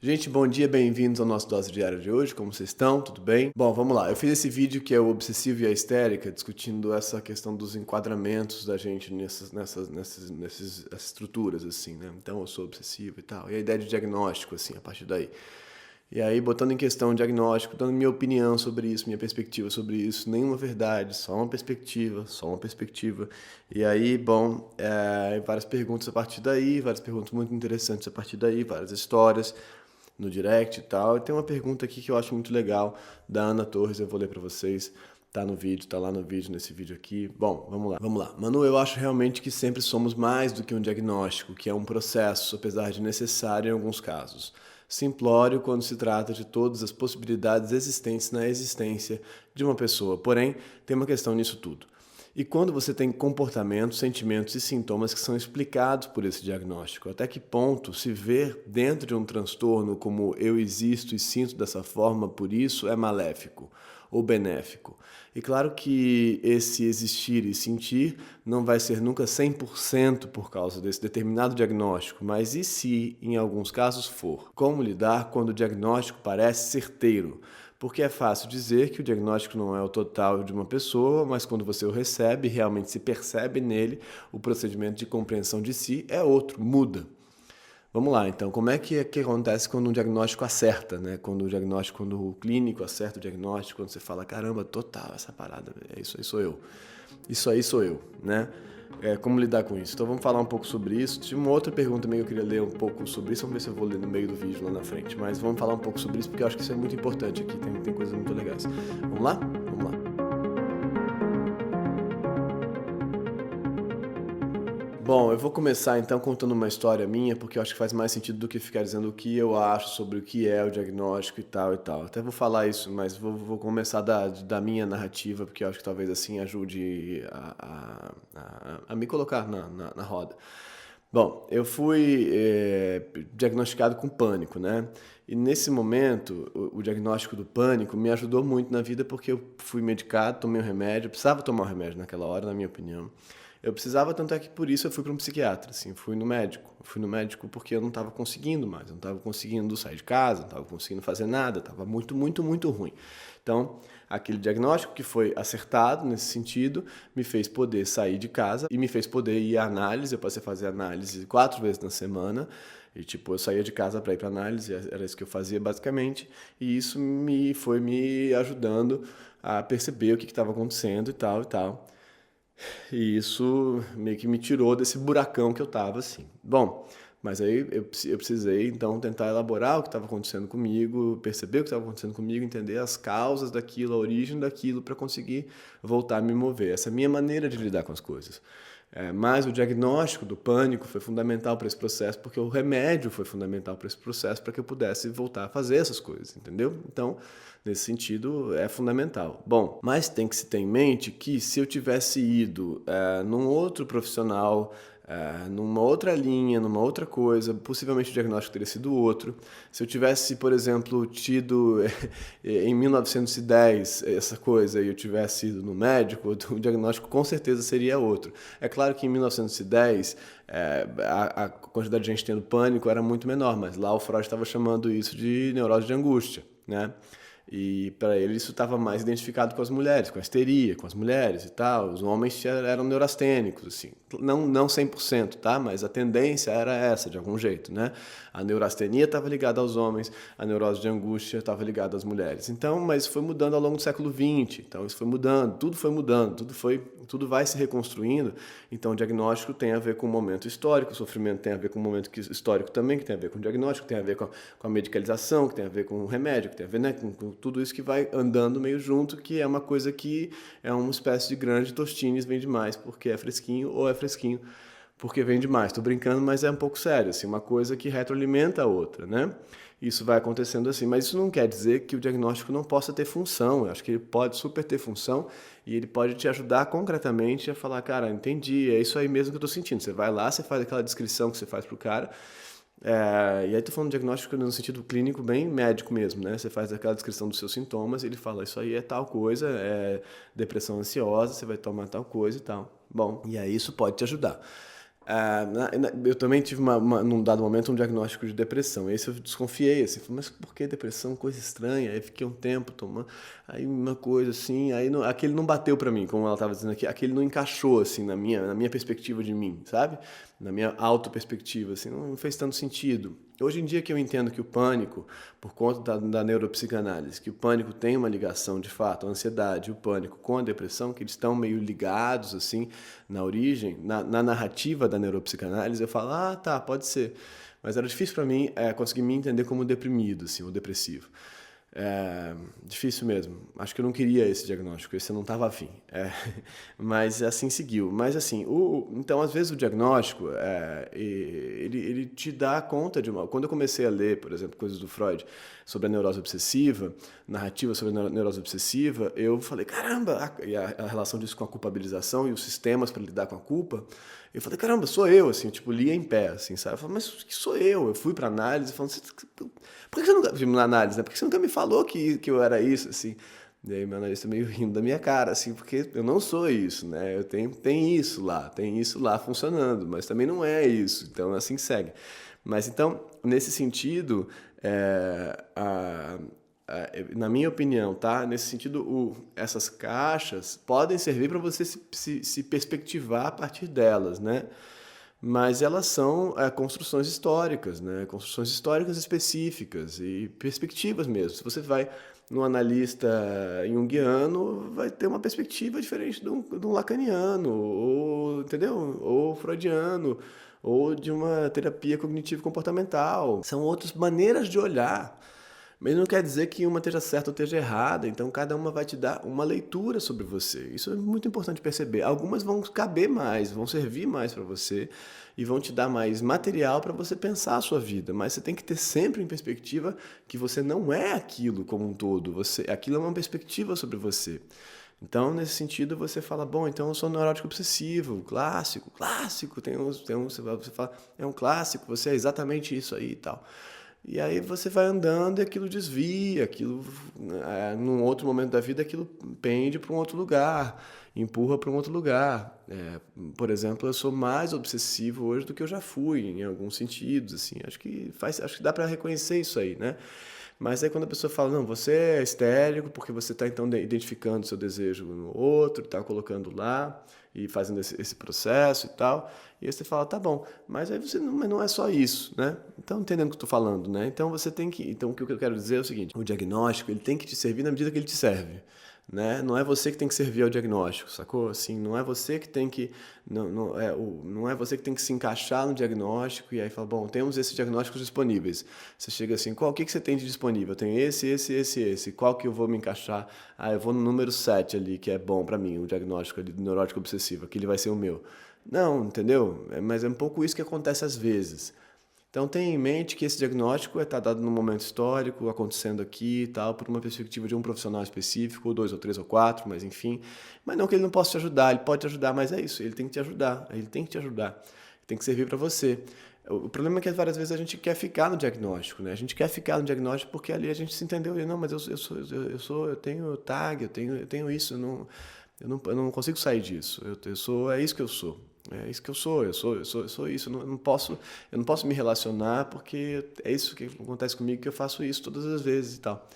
Gente, bom dia, bem-vindos ao nosso Dose Diária de hoje, como vocês estão? Tudo bem? Bom, vamos lá, eu fiz esse vídeo que é o obsessivo e a histérica, discutindo essa questão dos enquadramentos da gente nessas estruturas, assim, né? Então, eu sou obsessivo e tal, e a ideia de diagnóstico, assim, a partir daí. E aí, botando em questão o diagnóstico, dando minha opinião sobre isso, minha perspectiva sobre isso, nenhuma verdade, só uma perspectiva, só uma perspectiva. E aí, bom, várias perguntas a partir daí, várias perguntas muito interessantes a partir daí, várias histórias no direct e tal. E tem uma pergunta aqui que eu acho muito legal, da Ana Torres, eu vou ler para vocês. Tá no vídeo, tá lá no vídeo, nesse vídeo aqui. Bom, vamos lá. Manu, eu acho realmente que sempre somos mais do que um diagnóstico, que é um processo, apesar de necessário em alguns casos. Simplório quando se trata de todas as possibilidades existentes na existência de uma pessoa. Porém, tem uma questão nisso tudo. E quando você tem comportamentos, sentimentos e sintomas que são explicados por esse diagnóstico, até que ponto se ver dentro de um transtorno como eu existo e sinto dessa forma, por isso é maléfico ou benéfico? E claro que esse existir e sentir não vai ser nunca 100% por causa desse determinado diagnóstico, mas e se em alguns casos for? Como lidar quando o diagnóstico parece certeiro? Porque é fácil dizer que o diagnóstico não é o total de uma pessoa, mas quando você o recebe, realmente se percebe nele, o procedimento de compreensão de si é outro, muda. Vamos lá, então, como é que acontece quando um diagnóstico acerta, né? Quando o clínico acerta o diagnóstico, quando você fala, caramba, total, essa parada, é isso aí sou eu. Isso aí sou eu, né? Como lidar com isso? Então vamos falar um pouco sobre isso. Tinha uma outra pergunta também que eu queria ler um pouco sobre isso. Vamos ver se eu vou ler no meio do vídeo lá na frente. Mas vamos falar um pouco sobre isso porque eu acho que isso é muito importante aqui. Tem coisas muito legais. Vamos lá? Vamos lá. Bom, eu vou começar então contando uma história minha, porque eu acho que faz mais sentido do que ficar dizendo o que eu acho sobre o que é o diagnóstico e tal e tal. Até vou falar isso, mas vou começar da minha narrativa, porque eu acho que talvez assim ajude a me colocar na roda. Bom, eu fui diagnosticado com pânico, né? E nesse momento, o diagnóstico do pânico me ajudou muito na vida porque eu fui medicado, tomei um remédio, eu precisava tomar um remédio naquela hora, na minha opinião. Eu precisava, tanto é que por isso eu fui para um psiquiatra, assim, fui no médico. Eu fui no médico porque eu não estava conseguindo mais, eu não estava conseguindo sair de casa, não estava conseguindo fazer nada, estava muito, muito, muito ruim. Então, aquele diagnóstico que foi acertado nesse sentido me fez poder sair de casa e me fez poder ir à análise. Eu passei a fazer análise 4 vezes na semana. E, tipo, eu saía de casa para ir para análise, era isso que eu fazia basicamente. E isso foi me ajudando a perceber o que estava acontecendo e tal e tal. E isso meio que me tirou desse buracão que eu estava, assim. Bom, mas aí eu precisei, então, tentar elaborar o que estava acontecendo comigo, perceber o que estava acontecendo comigo, entender as causas daquilo, a origem daquilo, para conseguir voltar a me mover. Essa é a minha maneira de lidar com as coisas. Mas o diagnóstico do pânico foi fundamental para esse processo, porque o remédio foi fundamental para esse processo, para que eu pudesse voltar a fazer essas coisas, entendeu? Então, nesse sentido, é fundamental. Bom, mas tem que se ter em mente que se eu tivesse ido num outro profissional, numa outra linha, numa outra coisa, possivelmente o diagnóstico teria sido outro. Se eu tivesse, por exemplo, tido em 1910 essa coisa e eu tivesse ido no médico, o diagnóstico com certeza seria outro. É claro que em 1910 a quantidade de gente tendo pânico era muito menor, mas lá o Freud estava chamando isso de neurose de angústia, né? E para ele isso estava mais identificado com as mulheres, com a histeria, com as mulheres e tal. Os homens eram neurastênicos, assim. Não 100%, tá? Mas a tendência era essa, de algum jeito, né? A neurastenia estava ligada aos homens, a neurose de angústia estava ligada às mulheres. Então, mas foi mudando ao longo do século XX. Então, isso foi mudando, tudo foi mudando, tudo vai se reconstruindo. Então, o diagnóstico tem a ver com o momento histórico, o sofrimento tem a ver com o momento histórico também, que tem a ver com o diagnóstico, tem a ver com a medicalização, que tem a ver com o remédio, que tem a ver, né, com tudo isso que vai andando meio junto, que é uma coisa que é uma espécie de grande Tostines, vende mais porque é fresquinho ou é fresquinho porque vende mais. Estou brincando, mas é um pouco sério, assim, uma coisa que retroalimenta a outra, né? Isso vai acontecendo assim, mas isso não quer dizer que o diagnóstico não possa ter função. Eu acho que ele pode super ter função e ele pode te ajudar concretamente a falar, cara, entendi, é isso aí mesmo que eu estou sentindo. Você vai lá, você faz aquela descrição que você faz pro cara. E aí tô falando de diagnóstico no sentido clínico bem médico mesmo, né? Você faz aquela descrição dos seus sintomas, ele fala, isso aí é tal coisa, é depressão ansiosa, você vai tomar tal coisa e tal. Bom, e aí isso pode te ajudar. Eu também tive num dado momento um diagnóstico de depressão. Esse eu desconfiei, assim, falei, mas por que depressão? Coisa estranha. Aí fiquei um tempo tomando, aí uma coisa assim, aquele não bateu pra mim, como ela estava dizendo aqui, aquele não encaixou assim na minha perspectiva de mim, sabe? Na minha auto-perspectiva, assim, não fez tanto sentido. Hoje em dia que eu entendo que o pânico, por conta da neuropsicanálise, que o pânico tem uma ligação de fato, a ansiedade e o pânico com a depressão, que eles estão meio ligados assim na origem, na narrativa da neuropsicanálise, eu falo, tá, pode ser. Mas era difícil para mim conseguir me entender como deprimido, assim, ou depressivo. Difícil mesmo. Acho que eu não queria esse diagnóstico, esse eu não estava afim. Mas assim seguiu. Mas assim, então às vezes o diagnóstico, ele te dá conta de uma... Quando eu comecei a ler, por exemplo, coisas do Freud sobre a neurose obsessiva, narrativa sobre a neurose obsessiva, eu falei, caramba, e a relação disso com a culpabilização e os sistemas para lidar com a culpa, eu falei, caramba, sou eu, assim, tipo, lia em pé, assim, sabe? Eu falei, mas que sou eu? Eu fui para análise, falando, por que você nunca, na análise, né? Por que você nunca me falou que eu era isso, assim? E aí meu analista meio rindo da minha cara, assim, porque eu não sou isso, né? Tem isso lá funcionando, mas também não é isso, então assim segue. Mas então, nesse sentido, na minha opinião, tá? Nesse sentido, essas caixas podem servir para você se perspectivar a partir delas, né? Mas elas são construções históricas, né? Construções históricas específicas e perspectivas mesmo. Se você vai num analista junguiano, vai ter uma perspectiva diferente de um lacaniano, ou, entendeu? Ou freudiano, ou de uma terapia cognitivo-comportamental. São outras maneiras de olhar. Mas não quer dizer que uma esteja certa ou esteja errada, então cada uma vai te dar uma leitura sobre você. Isso é muito importante perceber. Algumas vão caber mais, vão servir mais para você e vão te dar mais material para você pensar a sua vida, mas você tem que ter sempre em perspectiva que você não é aquilo como um todo, aquilo é uma perspectiva sobre você. Então, nesse sentido, você fala, bom, então eu sou neurótico obsessivo, clássico, você fala, é um clássico, você é exatamente isso aí e tal. E aí você vai andando e aquilo desvia, num outro momento da vida, aquilo pende para um outro lugar, empurra para um outro lugar. Por exemplo, eu sou mais obsessivo hoje do que eu já fui, em alguns sentidos, assim. Acho que dá para reconhecer isso aí, né? Mas aí quando a pessoa fala, não, você é histérico porque você está então identificando seu desejo no outro, está colocando lá e fazendo esse processo e tal, e aí você fala, tá bom, mas aí mas não é só isso, né? Então, entendendo o que eu estou falando, né? Então, então o que eu quero dizer é o seguinte, o diagnóstico, ele tem que te servir na medida que ele te serve. Né? Não é você que tem que servir ao diagnóstico, sacou? Assim, não é você que tem que não é você que tem que se encaixar no diagnóstico e aí fala, bom, temos esses diagnósticos disponíveis. Você chega assim, o que você tem de disponível? Eu tenho esse. Qual que eu vou me encaixar? Eu vou no número 7 ali, que é bom para mim, o diagnóstico ali do neurótico obsessivo, aquele vai ser o meu. Não, entendeu? Mas é um pouco isso que acontece às vezes. Então tenha em mente que esse diagnóstico está dado num momento histórico, acontecendo aqui e tal, por uma perspectiva de um profissional específico, ou 2 ou 3 ou 4, mas enfim. Mas não que ele não possa te ajudar, ele pode te ajudar, mas é isso, ele tem que te ajudar, tem que servir para você. O problema é que várias vezes a gente quer ficar no diagnóstico, né? A gente quer ficar no diagnóstico porque ali a gente se entendeu, não, mas eu tenho tag, eu tenho isso, eu não consigo sair disso, é isso que eu sou. É isso que eu sou isso. Eu não posso me relacionar porque é isso que acontece comigo, que eu faço isso todas as vezes e tal.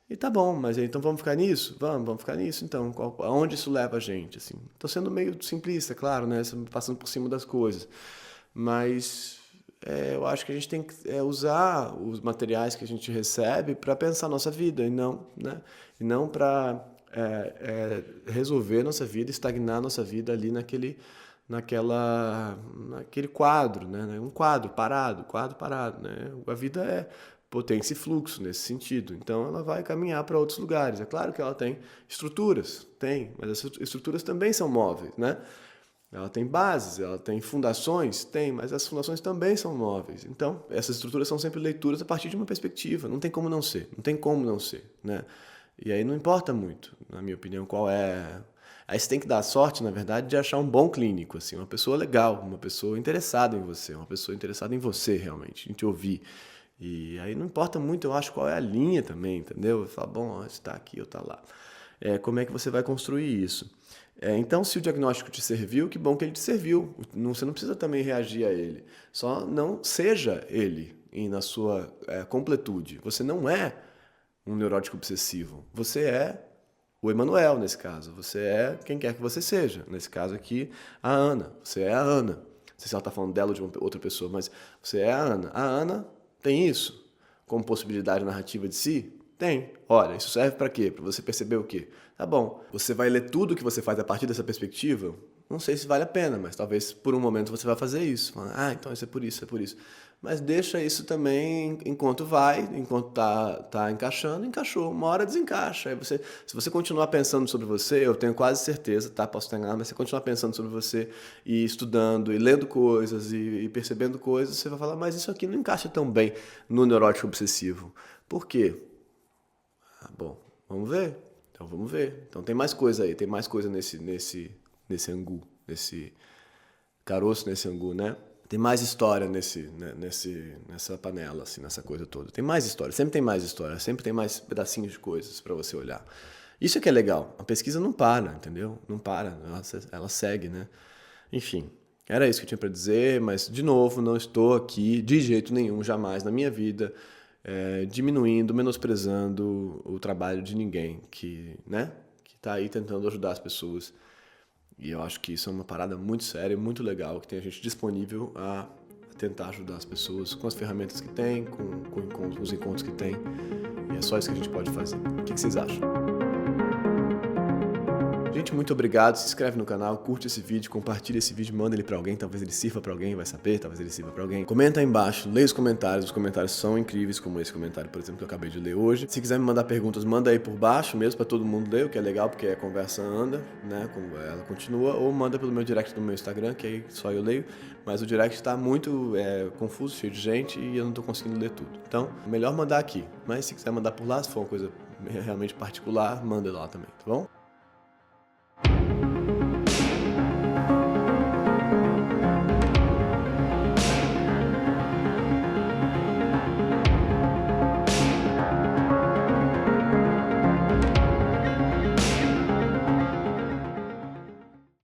E tá bom, mas então vamos ficar nisso? Vamos ficar nisso então. Aonde isso leva a gente? Assim? Tô sendo meio simplista, claro, né? Passando por cima das coisas. Mas eu acho que a gente tem que usar os materiais que a gente recebe para pensar a nossa vida né? E não para resolver nossa vida, estagnar nossa vida ali naquele quadro, né? Um quadro parado, né? A vida é potência e fluxo nesse sentido. Então ela vai caminhar para outros lugares. É claro que ela tem estruturas, mas essas estruturas também são móveis, né? Ela tem bases, ela tem fundações, mas as fundações também são móveis. Então, essas estruturas são sempre leituras a partir de uma perspectiva. Não tem como não ser, né? E aí não importa muito, na minha opinião, qual é. Aí você tem que dar sorte, na verdade, de achar um bom clínico, assim, uma pessoa legal, uma pessoa interessada em você, uma pessoa interessada em você realmente, em te ouvir. E aí não importa muito, eu acho, qual é a linha também, entendeu? Fala, bom, você está aqui ou está lá. Como é que você vai construir isso? Então, se o diagnóstico te serviu, que bom que ele te serviu. Você não precisa também reagir a ele. Só não seja ele e na sua completude. Você não é um neurótico obsessivo. Você é o Emanuel, nesse caso. Você é quem quer que você seja. Nesse caso aqui, a Ana. Você é a Ana. Não sei se ela está falando dela ou de uma outra pessoa, mas você é a Ana. A Ana tem isso como possibilidade narrativa de si? Tem. Olha, isso serve para quê? Para você perceber o quê? Tá bom. Você vai ler tudo que você faz a partir dessa perspectiva? Não sei se vale a pena, mas talvez por um momento você vai fazer isso. Então isso é por isso, é por isso. Mas deixa isso também enquanto enquanto tá encaixando, encaixou. Uma hora desencaixa. Aí se você continuar pensando sobre você, eu tenho quase certeza, tá? Posso estar enganado, mas se você continuar pensando sobre você e estudando e lendo coisas e percebendo coisas, você vai falar, mas isso aqui não encaixa tão bem no neurótico obsessivo. Por quê? Bom, vamos ver. Então vamos ver. Então tem mais coisa aí, tem mais coisa nesse angu, nesse caroço, nesse angu, né? Tem mais história nessa panela, assim, nessa coisa toda. Tem mais história, sempre tem mais pedacinhos de coisas para você olhar. Isso é que é legal. A pesquisa não para, entendeu? Não para, ela segue, né? Enfim, era isso que eu tinha para dizer, mas, de novo, não estou aqui de jeito nenhum, jamais na minha vida, diminuindo, menosprezando o trabalho de ninguém que tá aí tentando ajudar as pessoas. E eu acho que isso é uma parada muito séria, muito legal, que tem a gente disponível a tentar ajudar as pessoas com as ferramentas que tem, com os encontros que tem. E é só isso que a gente pode fazer. O que vocês acham? Gente, muito obrigado. Se inscreve no canal, curte esse vídeo, compartilha esse vídeo, manda ele pra alguém. Talvez ele sirva pra alguém, vai saber, talvez ele sirva pra alguém. Comenta aí embaixo, leia os comentários são incríveis, como esse comentário, por exemplo, que eu acabei de ler hoje. Se quiser me mandar perguntas, manda aí por baixo mesmo, pra todo mundo ler, o que é legal, porque a conversa anda, né, ela continua, ou manda pelo meu direct no meu Instagram, que aí só eu leio, mas o direct tá muito confuso, cheio de gente, e eu não tô conseguindo ler tudo. Então, melhor mandar aqui, mas se quiser mandar por lá, se for uma coisa realmente particular, manda lá também, tá bom?